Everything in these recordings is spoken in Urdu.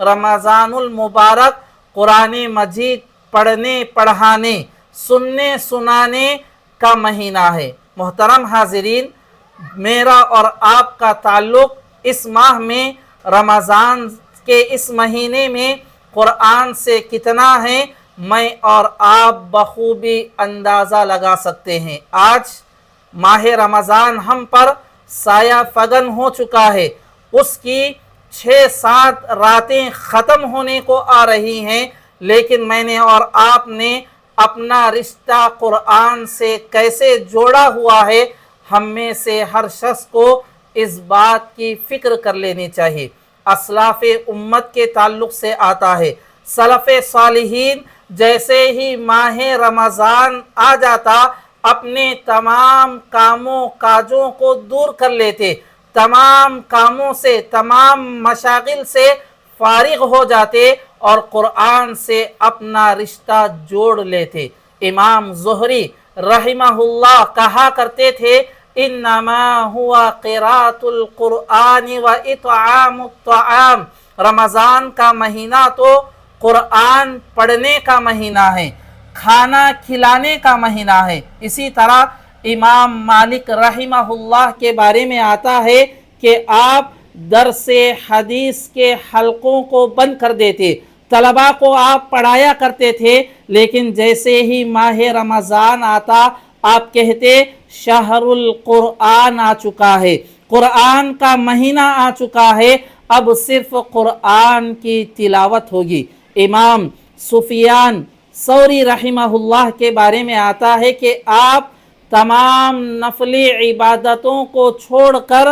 رمضان المبارک قرآن مجید پڑھنے پڑھانے سننے سنانے کا مہینہ ہے۔ محترم حاضرین، میرا اور آپ کا تعلق اس ماہ میں رمضان کے اس مہینے میں قرآن سے کتنا ہے، میں اور آپ بخوبی اندازہ لگا سکتے ہیں۔ آج ماہ رمضان ہم پر سایہ فگن ہو چکا ہے، اس کی 6-7 راتیں ختم ہونے کو آ رہی ہیں، لیکن میں نے اور آپ نے اپنا رشتہ قرآن سے کیسے جوڑا ہوا ہے، ہم میں سے ہر شخص کو اس بات کی فکر کر لینی چاہیے۔ اسلاف امت کے تعلق سے آتا ہے، سلف صالحین جیسے ہی ماہ رمضان آ جاتا اپنے تمام کاموں کاجوں کو دور کر لیتے، تمام کاموں سے تمام مشاغل سے فارغ ہو جاتے اور قرآن سے اپنا رشتہ جوڑ لیتے۔ امام زہری رحمہ اللہ کہا کرتے تھے، انما ہوا قراءۃ القرآن و اطعام الطعام، رمضان کا مہینہ تو قرآن پڑھنے کا مہینہ ہے، کھانا کھلانے کا مہینہ ہے۔ اسی طرح امام مالک رحمہ اللہ کے بارے میں آتا ہے کہ آپ درس حدیث کے حلقوں کو بند کر دیتے، طلباء کو آپ پڑھایا کرتے تھے، لیکن جیسے ہی ماہ رمضان آتا آپ کہتے شہر القرآن آ چکا ہے، قرآن کا مہینہ آ چکا ہے، اب صرف قرآن کی تلاوت ہوگی۔ امام سفیان ثوری رحمہ اللہ کے بارے میں آتا ہے کہ آپ تمام نفلی عبادتوں کو چھوڑ کر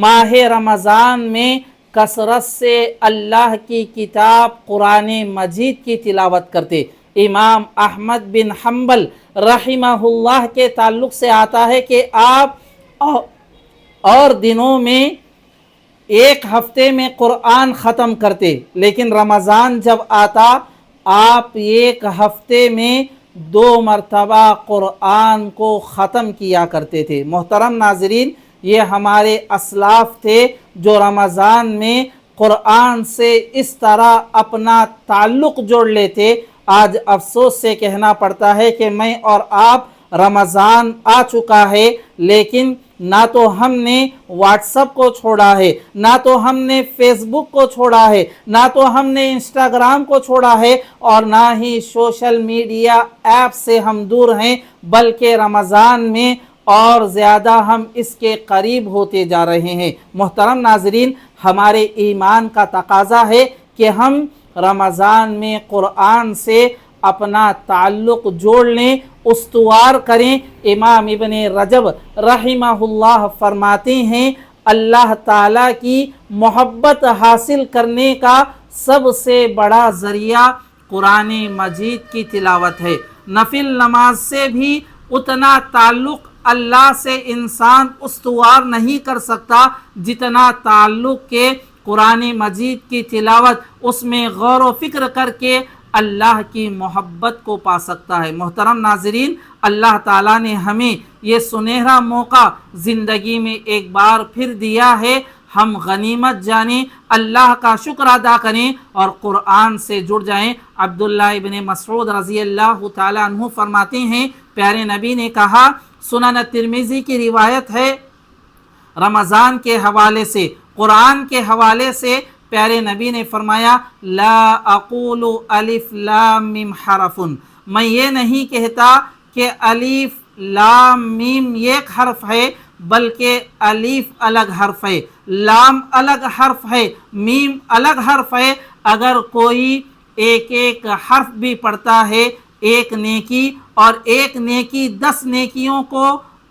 ماہ رمضان میں کثرت سے اللہ کی کتاب قرآن مجید کی تلاوت کرتے۔ امام احمد بن حنبل رحمہ اللہ کے تعلق سے آتا ہے کہ آپ اور دنوں میں ایک ہفتے میں قرآن ختم کرتے، لیکن رمضان جب آتا آپ ایک ہفتے میں 2 مرتبہ قرآن کو ختم کیا کرتے تھے۔ محترم ناظرین، یہ ہمارے اسلاف تھے جو رمضان میں قرآن سے اس طرح اپنا تعلق جوڑ لیتے۔ آج افسوس سے کہنا پڑتا ہے کہ میں اور آپ رمضان آ چکا ہے، لیکن نہ تو ہم نے واٹس اپ کو چھوڑا ہے، نہ تو ہم نے فیس بک کو چھوڑا ہے، نہ تو ہم نے انسٹاگرام کو چھوڑا ہے، اور نہ ہی سوشل میڈیا ایپ سے ہم دور ہیں، بلکہ رمضان میں اور زیادہ ہم اس کے قریب ہوتے جا رہے ہیں۔ محترم ناظرین، ہمارے ایمان کا تقاضا ہے کہ ہم رمضان میں قرآن سے اپنا تعلق جوڑ لیں، استوار کریں۔ امام ابن رجب رحمہ اللہ فرماتے ہیں، اللہ تعالیٰ کی محبت حاصل کرنے کا سب سے بڑا ذریعہ قرآن مجید کی تلاوت ہے۔ نفل نماز سے بھی اتنا تعلق اللہ سے انسان استوار نہیں کر سکتا جتنا تعلق کے قرآن مجید کی تلاوت، اس میں غور و فکر کر کے اللہ کی محبت کو پا سکتا ہے۔ محترم ناظرین، اللہ تعالیٰ نے ہمیں یہ سنہرا موقع زندگی میں ایک بار پھر دیا ہے، ہم غنیمت جانیں، اللہ کا شکر ادا کریں اور قرآن سے جڑ جائیں۔ عبداللہ ابن مسعود رضی اللہ تعالیٰ عنہ فرماتے ہیں، پیارے نبی نے کہا، سنن ترمذی کی روایت ہے، رمضان کے حوالے سے، قرآن کے حوالے سے پیارے نبی نے فرمایا، لا اقول الف لام میم حرف، میں یہ نہیں کہتا کہ الف لام میم ایک حرف ہے، بلکہ الف الگ حرف ہے، لام الگ حرف ہے، میم الگ حرف ہے۔ اگر کوئی ایک ایک حرف بھی پڑھتا ہے، ایک نیکی، اور ایک نیکی 10 نیکیوں کو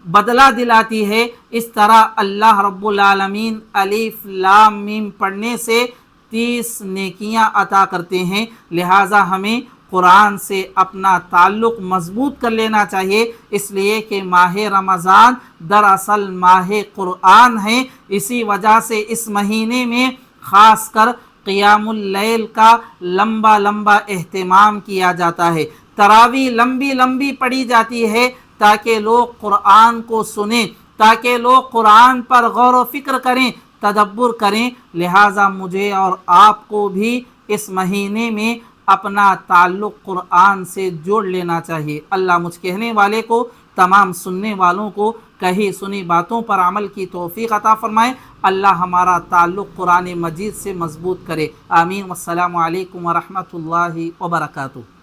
بدلہ دلاتی ہے، اس طرح اللہ رب العالمین الف لام میم پڑھنے سے 30 نیکیاں عطا کرتے ہیں۔ لہٰذا ہمیں قرآن سے اپنا تعلق مضبوط کر لینا چاہیے، اس لیے کہ ماہ رمضان دراصل ماہ قرآن ہے۔ اسی وجہ سے اس مہینے میں خاص کر قیام اللیل کا لمبا لمبا اہتمام کیا جاتا ہے، تراویح لمبی لمبی پڑھی جاتی ہے تاکہ لوگ قرآن کو سنیں، تاکہ لوگ قرآن پر غور و فکر کریں، تدبر کریں۔ لہٰذا مجھے اور آپ کو بھی اس مہینے میں اپنا تعلق قرآن سے جوڑ لینا چاہیے۔ اللہ مجھ کہنے والے کو، تمام سننے والوں کو کہی سنی باتوں پر عمل کی توفیق عطا فرمائے۔ اللہ ہمارا تعلق قرآن مجید سے مضبوط کرے، آمین۔ والسلام علیکم ورحمۃ اللہ وبرکاتہ۔